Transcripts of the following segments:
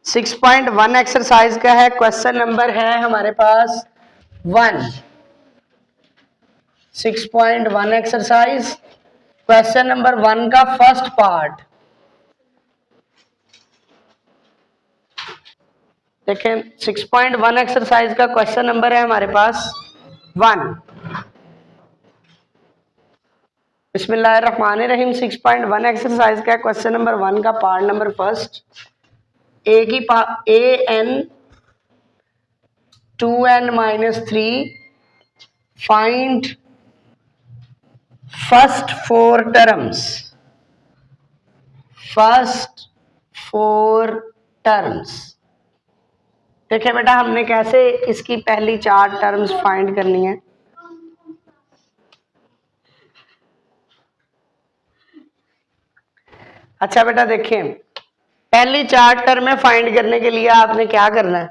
6.1 exercise का है। Question number है हमारे पास 1। 6.1 एक्सरसाइज क्वेश्चन नंबर 1 का फर्स्ट पार्ट देखें। 6.1 एक्सरसाइज का क्वेश्चन नंबर है हमारे पास 1। बिस्मिल्लाहिर्रहमानिर्रहीम। 6.1 एक्सरसाइज का क्वेश्चन नंबर 1 का part number first an 2n-3 find first four terms. देखिए बेटा, हमने कैसे इसकी पहली 4 टर्म्स फाइंड करनी है। अच्छा बेटा देखिए, पहली 4 टर्म फाइंड करने के लिए आपने क्या करना है।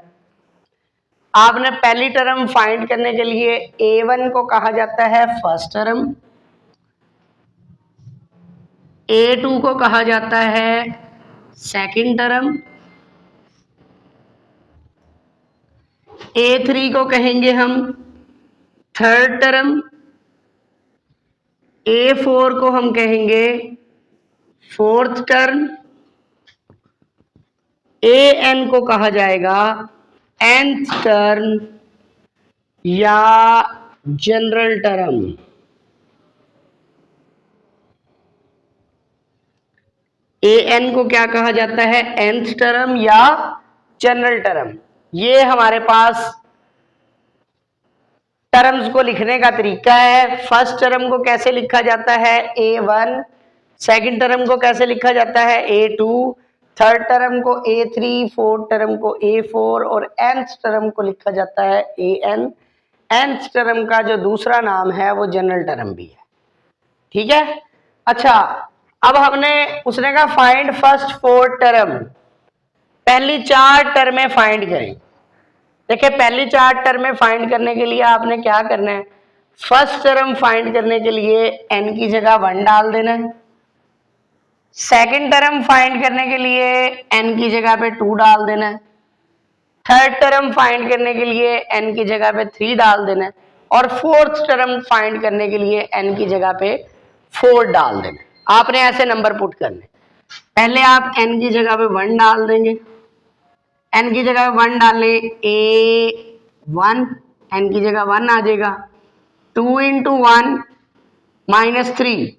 आपने पहली टर्म फाइंड करने के लिए a1 को कहा जाता है फर्स्ट टर्म, a2 को कहा जाता है सेकंड टर्म, a3 को कहेंगे हम थर्ड टर्म, a4 को हम कहेंगे फोर्थ टर्म, an को कहा जाएगा nth टर्म या जनरल टर्म। an को क्या कहा जाता है, nth टर्म या जनरल टर्म। ये हमारे पास टर्म्स को लिखने का तरीका है। फर्स्ट टर्म को कैसे लिखा जाता है a1, सेकंड टर्म को कैसे लिखा जाता है a2, थर्ड टर्म को a3, फोर्थ टर्म को a4 और nth टर्म को लिखा जाता है an। nth टर्म का जो दूसरा नाम है वो जनरल टर्म भी है। ठीक है। अच्छा, अब उसने कहा फाइंड फर्स्ट फोर टर्म, पहली 4 टर्में फाइंड करें। देखिए, पहली 4 टर्में फाइंड करने के लिए आपने क्या करना है। फर्स्ट टर्म फाइंड करने के लिए n की जगह 1 डाल देना है। सेकंड टर्म फाइंड करने के लिए n की जगह पे 2 डाल देना है। थर्ड टर्म फाइंड करने के लिए n की जगह पे 3 डाल देना है। और फोर्थ टर्म फाइंड करने के लिए n की जगह पे 4 डाल देना है। आपने ऐसे नंबर पुट करने। पहले आप n की जगह पे 1 डाल देंगे, n की जगह 1 डाले a1, n की जगह 1 आ जाएगा। 2 इंटू 1 -3,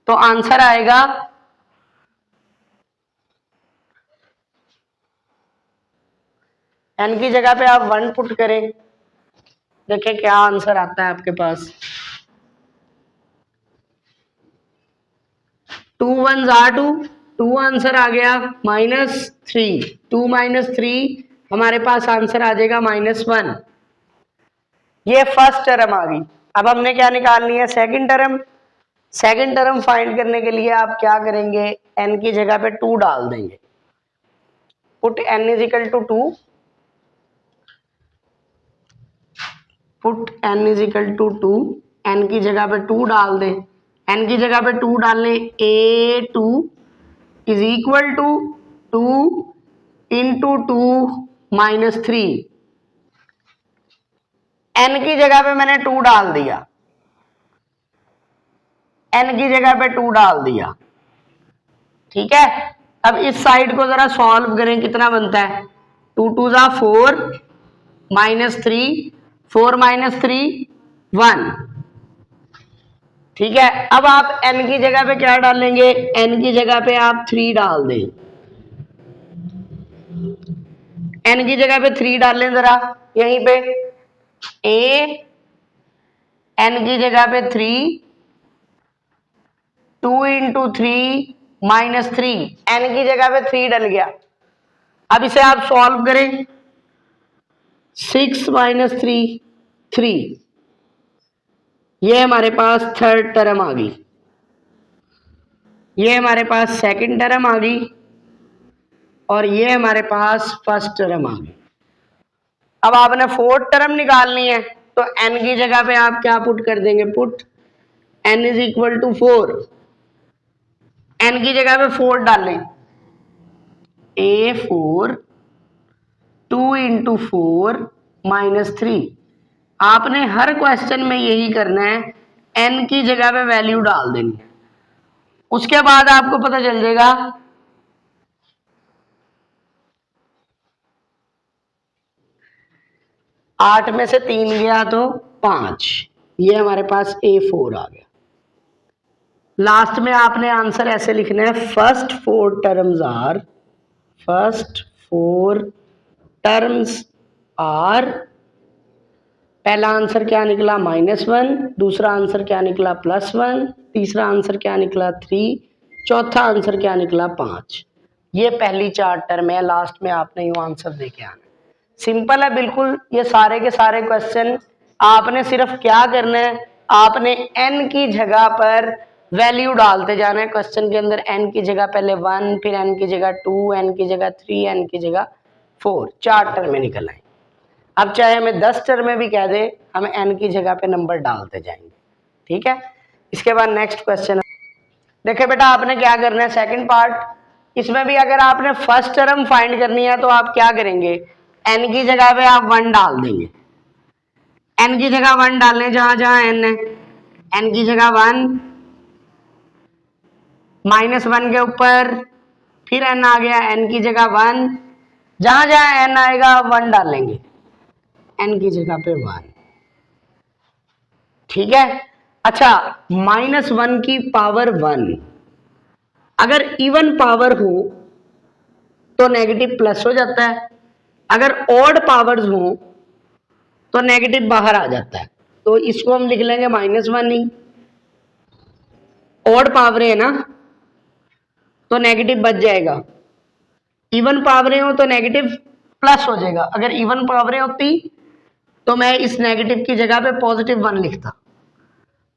तो आंसर आएगा n की जगह पे आप 1 पुट करें, देखें क्या आंसर आता है आपके पास। 2 1 2, 2 आंसर आ गया -3। 2 -3 हमारे पास आंसर आ जाएगा -1। ये फर्स्ट टर्म आ गई। अब हमने क्या निकालनी है, second term. Second term find करने के लिए आप क्या करेंगे, n की जगह पे 2 डाल देंगे। Put n is equal to 2, put n is equal to 2, n की जगह पे 2 डाल दें। n की जगह पे 2 डालने a2 is equal to 2 into 2 -3। n की जगह पे मैंने 2 डाल दिया, n की जगह पे 2 डाल दिया। ठीक है। अब इस साइड को जरा सॉल्व करें, कितना बनता है। 2 2 जा 4 -3, 4 -3 1। ठीक है। अब आप n की जगह पे क्या डालेंगे, n की जगह पे आप 3 डाल दें। n की जगह पे 3 डालें जरा यहीं पे। n की जगह पे 3, 2 इंटू 3 -3, n की जगह पे 3 डल गया। अब इसे आप सॉल्व करें। 6 -3 3, ये हमारे पास थर्ड टर्म आ गई, ये हमारे पास सेकंड टर्म आ गई और ये हमारे पास फर्स्ट टर्म आ गई। अब आपने फोर्थ टर्म निकालनी है, तो n की जगह पे आप क्या पुट कर देंगे, put n is equal to 4। n की जगह पे 4 डालें। A4 2 into 4 -3। आपने हर क्वेश्चन में यही करना है, n की जगह पे वैल्यू डाल देनी है। उसके बाद आपको पता चल जाएगा 8 में से 3 गया तो 5, ये हमारे पास A4 आ गया। लास्ट में आपने आंसर ऐसे लिखना है, फर्स्ट फोर टर्म्स आर। पहला आंसर क्या निकला -1, दूसरा आंसर क्या निकला +1, तीसरा आंसर क्या निकला 3, चौथा आंसर क्या निकला 5। ये पहली 4 टर्म है। लास्ट में आपने यू आंसर दे के आना। सिंपल है बिल्कुल। ये सारे के सारे क्वेश्चन आपने सिर्फ क्या करना है, आपने n की जगह पर वैल्यू डालते जाना है। क्वेश्चन के अंदर n की जगह पहले 1, फिर n की जगह 2, n की जगह 3, n की जगह 4, 4 टर्म में निकल आए। अब चाहे हमें 10 टर्म भी कह दे, हम n की जगह पे नंबर डालते जाएंगे। ठीक है। इसके बाद नेक्स्ट क्वेश्चन देखिए बेटा, आपने क्या करना है, सेकंड पार्ट। इसमें भी अगर आपने फर्स्ट टर्म फाइंड करनी है तो आप क्या करेंगे, n की जगह पे आप 1 डाल देंगे। n की जगह 1 डालने जहां जहां n है, n की जगह 1, -1 के ऊपर फिर n आ गया, n की जगह 1, जहां जहां n आएगा 1 डालेंगे, n की जगह पे 1। ठीक है। अच्छा, -1 की पावर 1 अगर इवन पावर हो तो नेगेटिव प्लस हो जाता है, अगर ऑड पावर्स हो तो नेगेटिव बाहर आ जाता है। तो इसको हम लिख लेंगे -1 ही। ऑड पावर है ना, तो नेगेटिव बच जाएगा। इवन पावरें हो तो नेगेटिव प्लस हो जाएगा। अगर इवन पावरें होती तो मैं इस नेगेटिव की जगह पे +1 लिखता।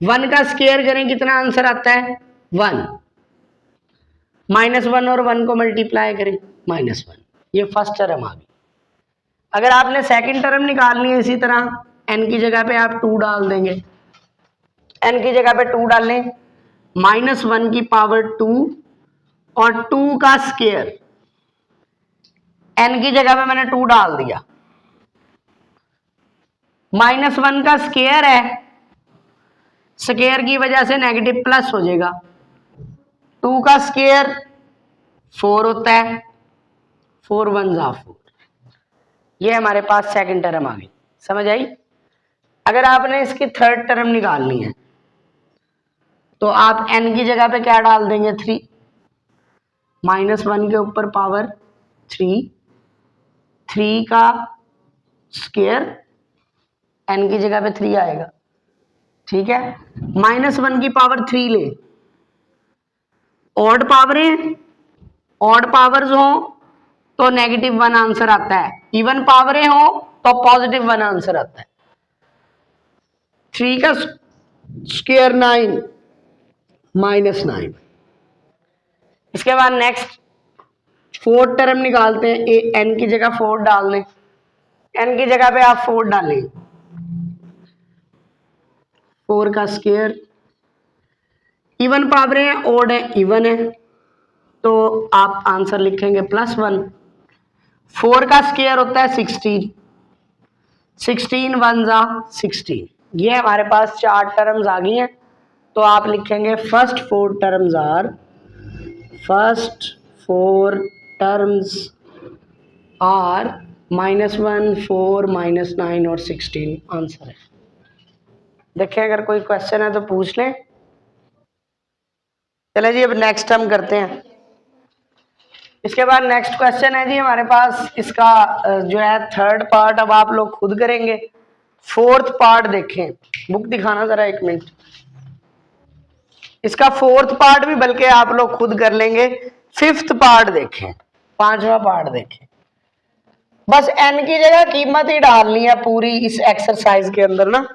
1 का स्क्वायर करें कितना आंसर आता है 1, -1 और 1 को मल्टीप्लाई करें -1। ये फर्स्ट टर्म आ गई। अगर आपने सेकंड टर्म निकालनी है इसी तरह, n की जगह पे आप 2 डाल देंगे। n की जगह पे 2 डालें, -1 की पावर 2 और 2 का स्क्वायर, n की जगह पे मैंने 2 डाल दिया। -1 का स्क्वायर है, स्क्वायर की वजह से नेगेटिव प्लस हो जाएगा। 2 का स्क्वायर 4 होता है, 4 1 जा 4। ये हमारे पास सेकंड टर्म आ गई। समझ आई। अगर आपने इसकी थर्ड टर्म निकालनी है तो आप n की जगह पे क्या डाल देंगे 3, -1 के ऊपर पावर 3, 3 का स्क्वायर, n की जगह पे 3 आएगा। ठीक है। -1 की पावर 3 ले, ऑड पावरें, ऑड पावर्स हो तो -1 आंसर आता है, इवन पावरें हो तो +1 आंसर आता है। 3 का स्क्वायर 9, -9। इसके बाद नेक्स्ट फोर्थ टर्म निकालते हैं। n की जगह 4 डाल दें, n की जगह पे आप 4 डालें, 4 का स्क्वायर, इवन पावरें हैं, ऑड है, इवन है, तो आप आंसर लिखेंगे +1। 4 का स्क्वायर होता है 16, 16 1 जा 16। ये हमारे पास 4 टर्म्स आ गई हैं। तो आप लिखेंगे फर्स्ट फोर टर्म्स आर -1, 4, -9 और 16 आंसर है। देखें अगर कोई क्वेश्चन है तो पूछ लें। चले जी, अब नेक्स्ट हम करते हैं। इसके बाद नेक्स्ट क्वेश्चन है जी हमारे पास, इसका जो है थर्ड पार्ट अब आप लोग खुद करेंगे। फोर्थ पार्ट देखें, बुक दिखाना जरा 1 मिनट। इसका फोर्थ पार्ट भी बल्कि आप लोग खुद कर लेंगे। फिफ्थ पार्ट देखें, 5वां पार्ट देखें। बस n की जगह कीमत ही डालनी है पूरी इस एक्सरसाइज के अंदर ना।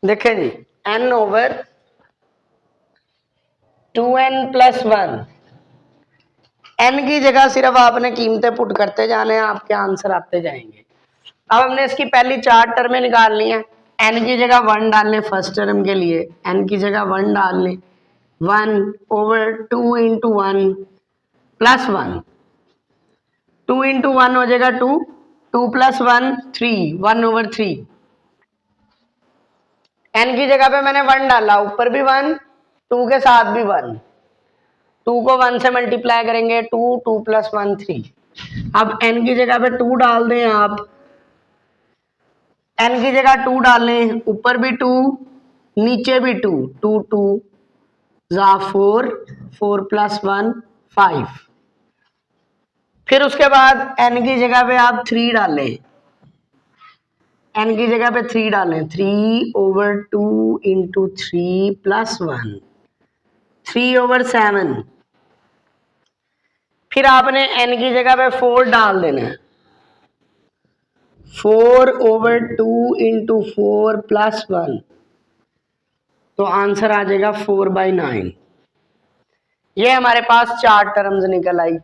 देखें जी, n/2n+1, n की जगह सिर्फ आपने कीमतें पुट करते जाने हैं, आपके आंसर आते जाएंगे। अब हमने इसकी पहली 4 टर्में निकालनी है। n की जगह 1 डालने फर्स्ट टर्म के लिए, n की जगह 1 डालने, 1/2 इंटू 1 प्लस 1, 2 इंटू 1 हो जाएगा 2, 2 प्लस 1 3, 1/3। n की जगह पे मैंने 1 डाला, ऊपर भी 1, 2 के साथ भी 1, 2 को 1 से मल्टीप्लाई करेंगे, 2, 2 प्लस 1 3। अब n की जगह पे 2 डाल दें आप, n की जगह 2 डालें, ऊपर भी 2, नीचे भी 2, 2 2 जा 4, 4 प्लस 1 5। फिर उसके बाद n की जगह पे आप 3 डालें, n की जगह पे 3 डालें, 3/2 इंटू 3 प्लस 1, 3/7। फिर आपने n की जगह पे 4 डाल देना है, 4/2 इंटू 4 प्लस 1, तो आंसर आ जाएगा 4/9। ये हमारे पास 4 टर्म्स निकल आई।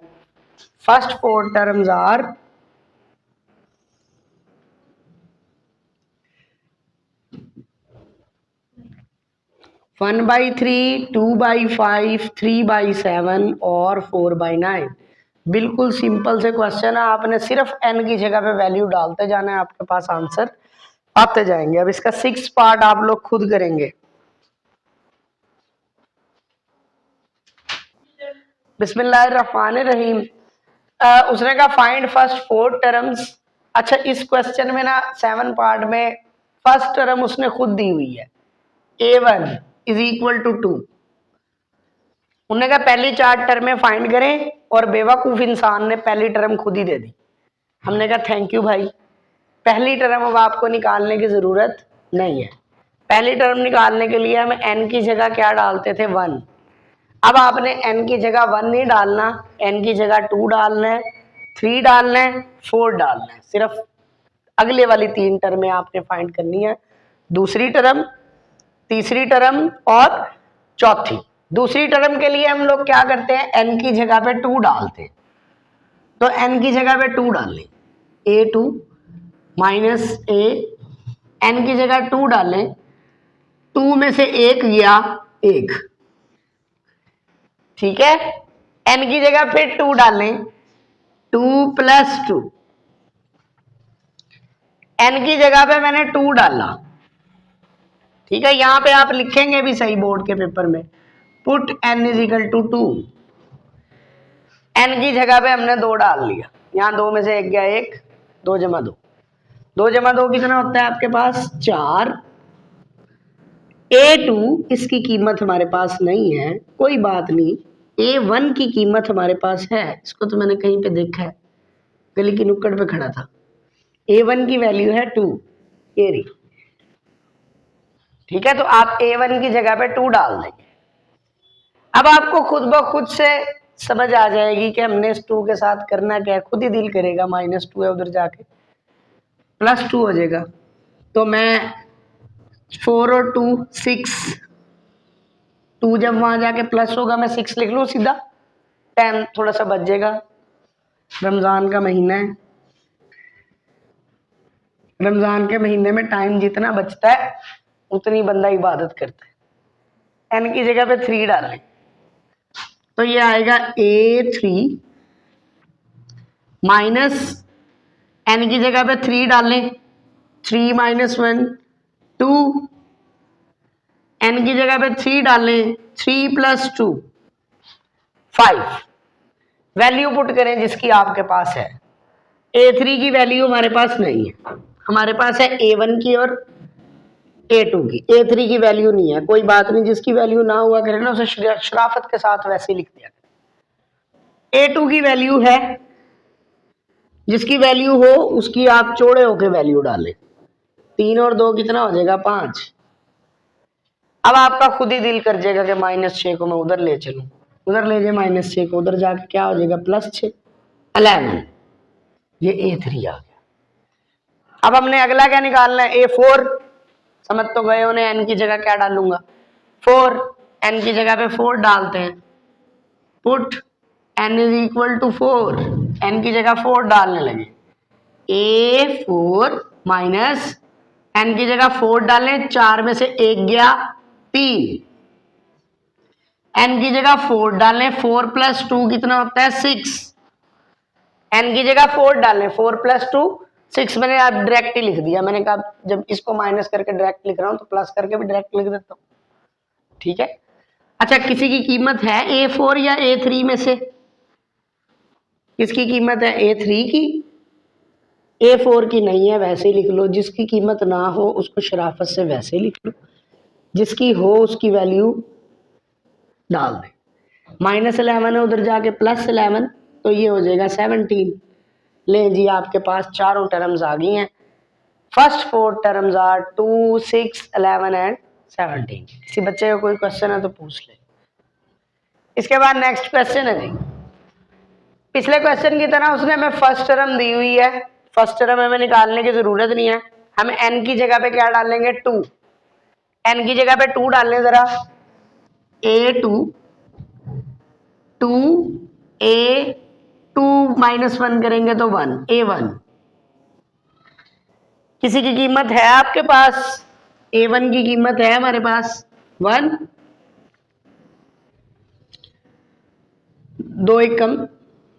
फर्स्ट 4 टर्म्स आर 1/3, 2/5, 3/7 और 4/9। बिल्कुल सिंपल से क्वेश्चन है, आपने सिर्फ n की जगह पे वैल्यू डालते जाना है, आपके पास आंसर आते जाएंगे। अब इसका 6 पार्ट आप लोग खुद करेंगे। बिस्मिल्लाहिर्रहमानिर्रहीम। उसने कहा फाइंड फर्स्ट 4 टर्म्स। अच्छा, इस क्वेश्चन में ना 7 पार्ट में फर्स्ट टर्म उसने खुद दी हुई है, a1 इज इक्वल टू 2। उन्होंने कहा पहली 4 टर्में फाइंड करें, और बेवकूफ इंसान ने पहली टर्म खुद ही दे दी। हमने कहा थैंक यू भाई, पहली टर्म अब आपको निकालने की जरूरत नहीं है। पहली टर्म निकालने के लिए हम n की जगह क्या डालते थे, 1। अब आपने n की जगह 1 नहीं डालना, n की जगह 2 डालना है, 3 डालना है, 4 डालना है। सिर्फ अगले वाली 3 टर्में आपने फाइंड करनी है, दूसरी टर्म, तीसरी टर्म और चौथी। दूसरी टर्म के लिए हम लोग क्या करते हैं, n की जगह पे 2 डालते हैं, तो n की जगह पे 2 डालें, a2 माइनस a, n की जगह 2 डालें, 2 में से 1 गया 1, ठीक है। n की जगह फिर 2 डालें, 2 प्लस 2, n की जगह पे मैंने 2 डाला, ठीक है। यहां पे आप लिखेंगे भी सही बोर्ड के पेपर में, put n is equal to 2। n की जगह पे हमने 2 डाल लिया, यहाँ 2 में से 1 गया 1, 2 जमा 2, 2 जमा 2 कितना होता है आपके पास, 4। a2 इसकी कीमत हमारे पास नहीं है, कोई बात नहीं, a1 की कीमत हमारे पास है। इसको तो मैंने कहीं पे देखा है, गली की नुक्कड़ पे खड़ा था। a1 की वैल्यू है 2, ये रही, ठीक है। तो आप a1 की जगह पे 2 डाल देंगे। अब आपको खुद ब खुद से समझ आ जाएगी कि हमने इस 2 के साथ करना क्या है, खुद ही दिल करेगा, -2 है उधर जाके +2 हो जाएगा। तो मैं 4 और 2 6, 2 जब वहां जाके प्लस होगा मैं 6 लिख लूँ सीधा, टाइम थोड़ा सा बच जाएगा। रमजान का महीना है, रमजान के महीने में टाइम जितना बचता है उतनी बंदा इबादत करता है। n की जगह पे 3 डालें, तो ये आएगा a3 माइनस, n की जगह पे 3 डालें, 3 - 1 2, n की जगह पे 3 डालें, 3 + 2 5। वैल्यू पुट करें जिसकी आपके पास है। a3 की वैल्यू हमारे पास नहीं है, हमारे पास है a1 की और a2 की, a3 की वैल्यू नहीं है। कोई बात नहीं, जिसकी वैल्यू ना हुआ करे ना उसे शराफत के साथ वैसे ही लिख दिया। a2 की वैल्यू है, जिसकी वैल्यू हो उसकी आप चौड़े होके वैल्यू डालें, 3 और 2 कितना हो जाएगा 5। अब आपका खुद ही दिल कर जाएगा कि -6 को मैं उधर ले चलूं, उधर ले जाए -6 को, उधर जाके क्या हो जाएगा +6 11। ये a3 आ गया। अब हमने अगला क्या निकालना है, a4। समझ तो गए उन्हें, n की जगह क्या डालूंगा 4, n की जगह पे 4 डालते हैं, put n is equal to 4, n की जगह 4 डालने लगे, A4 माइनस n की जगह 4 डालें, 4 में से 1 गया 3, n की जगह 4 डालें, 4 प्लस 2 कितना होता है 6, n की जगह 4 डालें, 4 प्लस 2 6, मैंने आप डायरेक्ट ही लिख दिया, मैंने कहा जब इसको माइनस करके डायरेक्ट लिख रहा हूं तो प्लस करके भी डायरेक्ट लिख देता हूं, ठीक है। अच्छा, किसी की कीमत है A4 या A3 में से, किसकी कीमत है A3 की, A4 की नहीं है, वैसे ही लिख लो, जिसकी कीमत ना हो उसको शराफत से वैसे लिख लो, जिसकी हो उसकी वैल्यू डाल दे। -11 है, उधर जाके +11, तो ये हो जाएगा 17। ले जी, आपके पास चारों टर्म्स आ गई हैं। First 4 terms are 2, 6, 11 and 17। किसी बच्चे का कोई क्वेश्चन है तो पूछ ले। इसके बाद नेक्स्ट क्वेश्चन है जी, पिछले क्वेश्चन की तरह उसने हमें फर्स्ट टर्म दी हुई है, फर्स्ट टर्म हमें निकालने की जरूरत नहीं है, हम n की जगह पे क्या डालेंगे 2, n की जगह पे 2 डालने जरा, A2 2 A2 -1 करेंगे तो 1 A1। किसी की कीमत है आपके पास, A1 की कीमत है हमारे पास 1, 2 1 कम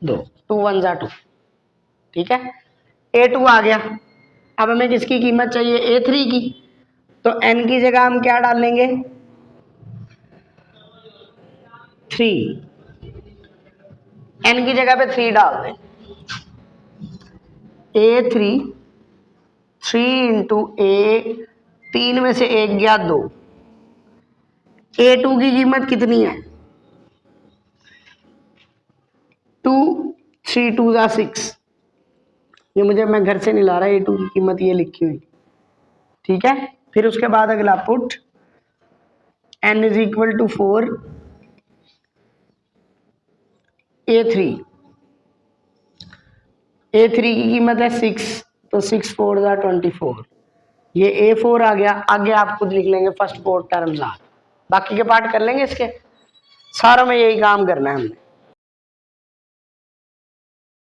2, 2 1 जा 2, ठीक है। A2 आ गया, अब हमें किसकी कीमत चाहिए A3 की, तो n की जगह हम क्या डालेंगे 3, n की जगह पे 3 डाल दें, A3 3 इंटू A, 3 में से 1 गया 2, A2 की कीमत कितनी है 2, 3 2 जा 6, ये मुझे, मैं घर से नहीं ला रहा, A2 की कीमत ये लिखी हुई, ठीक है। फिर उसके बाद अगला put n is equal to 4, A3 की कीमत है 6, तो 6 4 जा 24, ये A4 आ गया। आगे आप खुद लिख लेंगे फर्स्ट 4 टर्म्स आ, बाकी के पार्ट कर लेंगे, इसके सारों में यही काम करना है हमने।